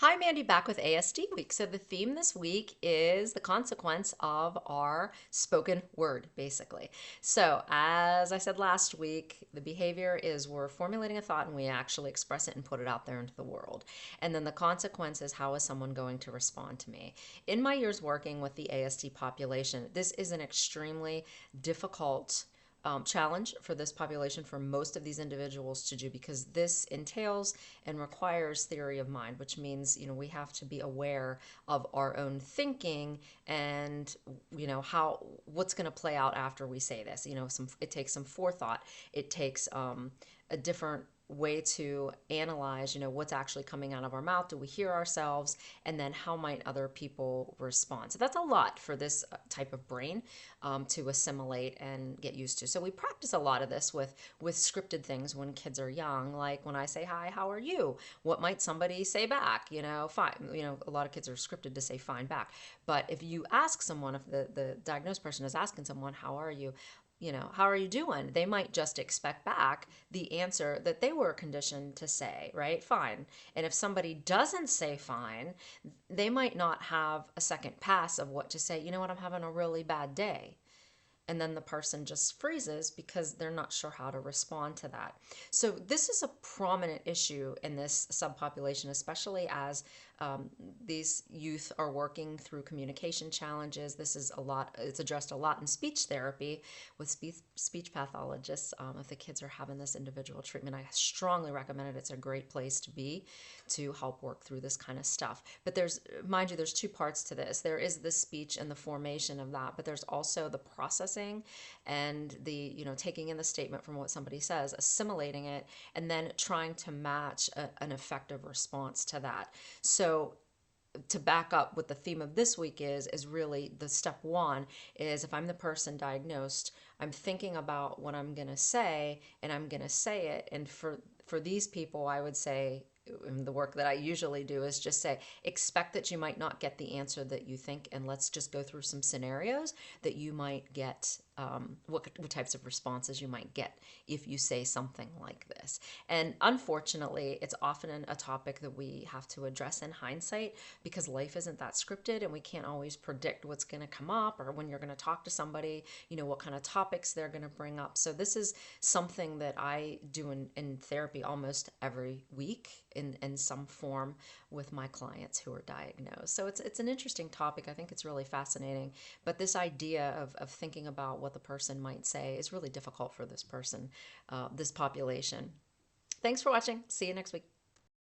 Hi, Mandy, back with ASD week. So, the theme this week is the consequence of our spoken word, basically. So, as I said last week, the behavior is we're formulating a thought and we actually express it and put it out there into the world. And then the consequence is how is someone going to respond to me? In my years working with the ASD population, this is an extremely difficult challenge for this population for most of these individuals to do because this entails and requires theory of mind, which means we have to be aware of our own thinking and how what's going to play out after we say this. It takes some forethought. It takes a different way to analyze what's actually coming out of our mouth. Do we hear ourselves? And then how might other people respond? So that's a lot for this type of brain to assimilate and get used to. So we practice a lot of this with scripted things when kids are young, like when I say hi, how are you? What might somebody say back? Fine. A lot of kids are scripted to say fine back. But if you ask someone, if the diagnosed person is asking someone, how are you? How are you doing? They might just expect back the answer that they were conditioned to say, right? Fine. And if somebody doesn't say fine, they might not have a second pass of what to say. You know what? I'm having a really bad day. And then the person just freezes because they're not sure how to respond to that. So this is a prominent issue in this subpopulation, especially as these youth are working through communication challenges. This is a lot, it's addressed a lot in speech therapy with speech pathologists. If the kids are having this individual treatment, I strongly recommend it. It's a great place to be to help work through this kind of stuff. But mind you, there's two parts to this. There is the speech and the formation of that, but there's also the processing and the, taking in the statement from what somebody says, assimilating it, and then trying to match an effective response to that. So to back up what the theme of this week is really the step one is if I'm the person diagnosed, I'm thinking about what I'm going to say and I'm going to say it. And for these people, I would say the work that I usually do is just say, expect that you might not get the answer that you think, and let's just go through some scenarios that you might get, what types of responses you might get if you say something like this. And unfortunately, it's often a topic that we have to address in hindsight because life isn't that scripted and we can't always predict what's going to come up or when you're going to talk to somebody, what kind of topics they're going to bring up. So this is something that I do in therapy almost every week in some form with my clients who are diagnosed. So it's an interesting topic. I think it's really fascinating. But this idea of thinking about what the person might say is really difficult for this person, this population. Thanks for watching. See you next week.